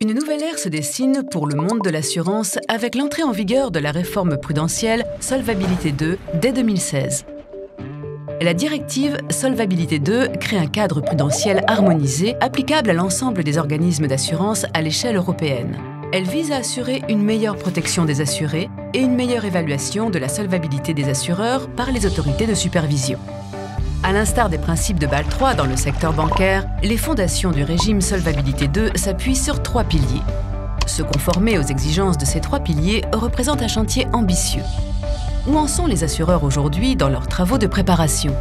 Une nouvelle ère se dessine pour le monde de l'assurance avec l'entrée en vigueur de la réforme prudentielle Solvabilité 2 dès 2016. La directive Solvabilité 2 crée un cadre prudentiel harmonisé applicable à l'ensemble des organismes d'assurance à l'échelle européenne. Elle vise à assurer une meilleure protection des assurés et une meilleure évaluation de la solvabilité des assureurs par les autorités de supervision. À l'instar des principes de Bâle III dans le secteur bancaire, les fondations du régime Solvabilité 2 s'appuient sur 3 piliers. Se conformer aux exigences de ces 3 piliers représente un chantier ambitieux. Où en sont les assureurs aujourd'hui dans leurs travaux de préparation?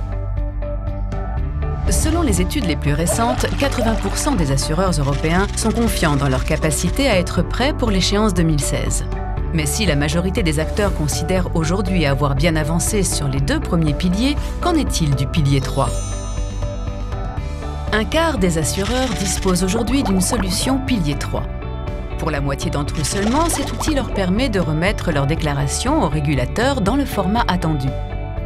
Selon les études les plus récentes, 80% des assureurs européens sont confiants dans leur capacité à être prêts pour l'échéance 2016. Mais si la majorité des acteurs considèrent aujourd'hui avoir bien avancé sur les 2 premiers piliers, qu'en est-il du pilier 3? Un quart des assureurs disposent aujourd'hui d'une solution pilier 3. Pour la moitié d'entre eux seulement, cet outil leur permet de remettre leur déclaration au régulateur dans le format attendu.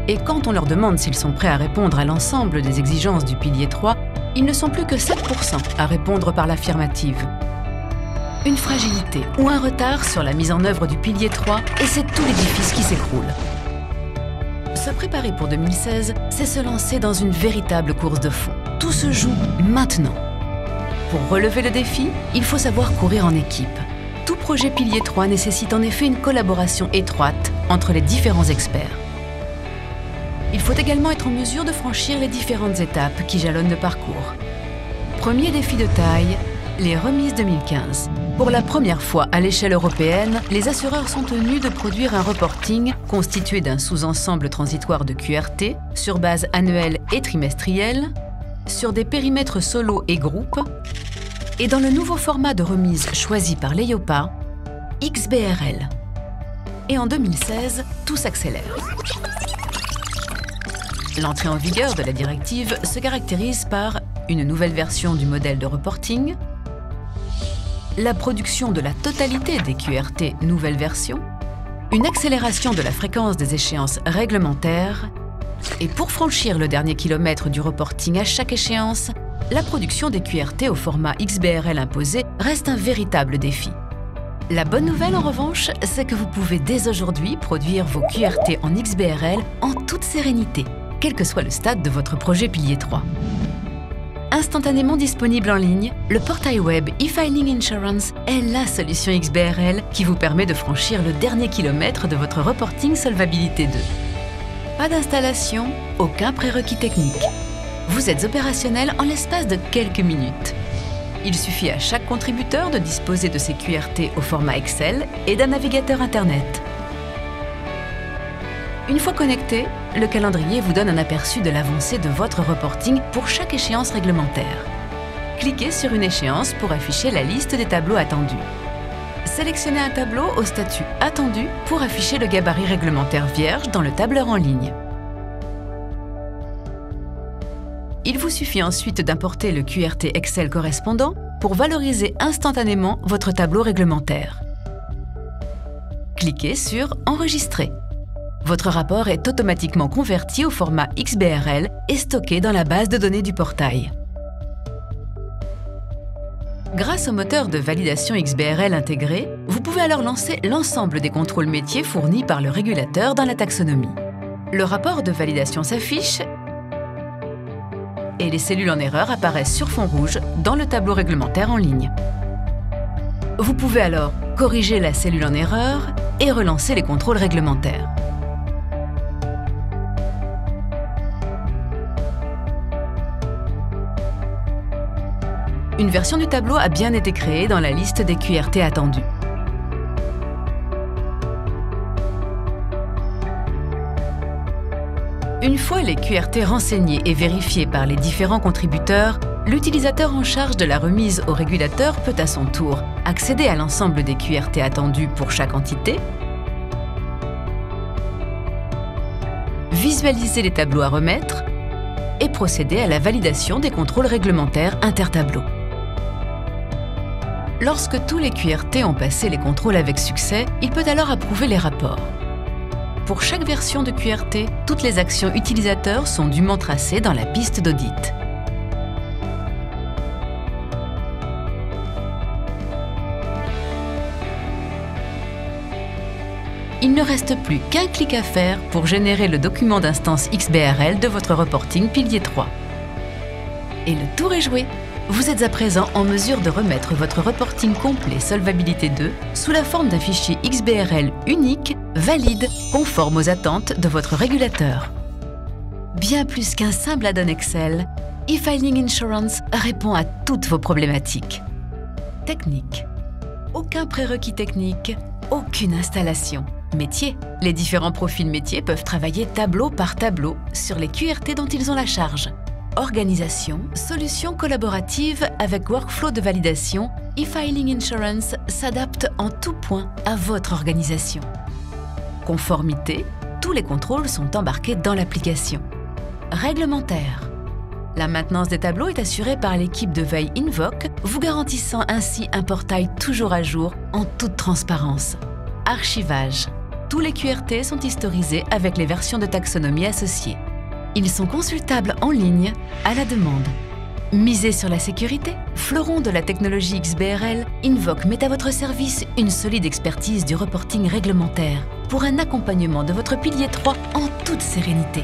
Et quand on leur demande s'ils sont prêts à répondre à l'ensemble des exigences du pilier 3, ils ne sont plus que 7% à répondre par l'affirmative. Une fragilité ou un retard sur la mise en œuvre du pilier 3 et c'est tout l'édifice qui s'écroule. Se préparer pour 2016, c'est se lancer dans une véritable course de fond. Tout se joue maintenant. Pour relever le défi, il faut savoir courir en équipe. Tout projet pilier 3 nécessite en effet une collaboration étroite entre les différents experts. Il faut également être en mesure de franchir les différentes étapes qui jalonnent le parcours. Premier défi de taille, les remises 2015. Pour la première fois à l'échelle européenne, les assureurs sont tenus de produire un reporting constitué d'un sous-ensemble transitoire de QRT sur base annuelle et trimestrielle, sur des périmètres solo et groupe, et dans le nouveau format de remise choisi par l'EIOPA, XBRL. Et en 2016, tout s'accélère. L'entrée en vigueur de la directive se caractérise par une nouvelle version du modèle de reporting, la production de la totalité des QRT nouvelle version, une accélération de la fréquence des échéances réglementaires et pour franchir le dernier kilomètre du reporting à chaque échéance, la production des QRT au format XBRL imposé reste un véritable défi. La bonne nouvelle en revanche, c'est que vous pouvez dès aujourd'hui produire vos QRT en XBRL en toute sérénité, quel que soit le stade de votre projet pilier 3. Instantanément disponible en ligne, le portail web eFiling Insurance est la solution XBRL qui vous permet de franchir le dernier kilomètre de votre reporting Solvabilité 2. Pas d'installation, aucun prérequis technique. Vous êtes opérationnel en l'espace de quelques minutes. Il suffit à chaque contributeur de disposer de ses QRT au format Excel et d'un navigateur Internet. Une fois connecté, le calendrier vous donne un aperçu de l'avancée de votre reporting pour chaque échéance réglementaire. Cliquez sur une échéance pour afficher la liste des tableaux attendus. Sélectionnez un tableau au statut « Attendu » pour afficher le gabarit réglementaire vierge dans le tableur en ligne. Il vous suffit ensuite d'importer le QRT Excel correspondant pour valoriser instantanément votre tableau réglementaire. Cliquez sur « Enregistrer ». Votre rapport est automatiquement converti au format XBRL et stocké dans la base de données du portail. Grâce au moteur de validation XBRL intégré, vous pouvez alors lancer l'ensemble des contrôles métiers fournis par le régulateur dans la taxonomie. Le rapport de validation s'affiche et les cellules en erreur apparaissent sur fond rouge dans le tableau réglementaire en ligne. Vous pouvez alors corriger la cellule en erreur et relancer les contrôles réglementaires. Une version du tableau a bien été créée dans la liste des QRT attendus. Une fois les QRT renseignés et vérifiés par les différents contributeurs, l'utilisateur en charge de la remise au régulateur peut à son tour accéder à l'ensemble des QRT attendus pour chaque entité, visualiser les tableaux à remettre et procéder à la validation des contrôles réglementaires intertableaux. Lorsque tous les QRT ont passé les contrôles avec succès, il peut alors approuver les rapports. Pour chaque version de QRT, toutes les actions utilisateurs sont dûment tracées dans la piste d'audit. il ne reste plus qu'un clic à faire pour générer le document d'instance XBRL de votre reporting pilier 3. Et le tour est joué! Vous êtes à présent en mesure de remettre votre reporting complet Solvabilité 2 sous la forme d'un fichier XBRL unique, valide, conforme aux attentes de votre régulateur. Bien plus qu'un simple add-on Excel, eFiling Insurance répond à toutes vos problématiques. Technique. Aucun prérequis technique, aucune installation. Métier. Les différents profils métiers peuvent travailler tableau par tableau sur les QRT dont ils ont la charge. Organisation, solution collaborative avec workflow de validation, eFiling Insurance s'adapte en tout point à votre organisation. Conformité, tous les contrôles sont embarqués dans l'application. Réglementaire. La maintenance des tableaux est assurée par l'équipe de veille Invoke, vous garantissant ainsi un portail toujours à jour en toute transparence. Archivage. Tous les QRT sont historisés avec les versions de taxonomie associées. Ils sont consultables en ligne, à la demande. Misez sur la sécurité. Fleuron de la technologie XBRL, Invoke met à votre service une solide expertise du reporting réglementaire pour un accompagnement de votre pilier 3 en toute sérénité.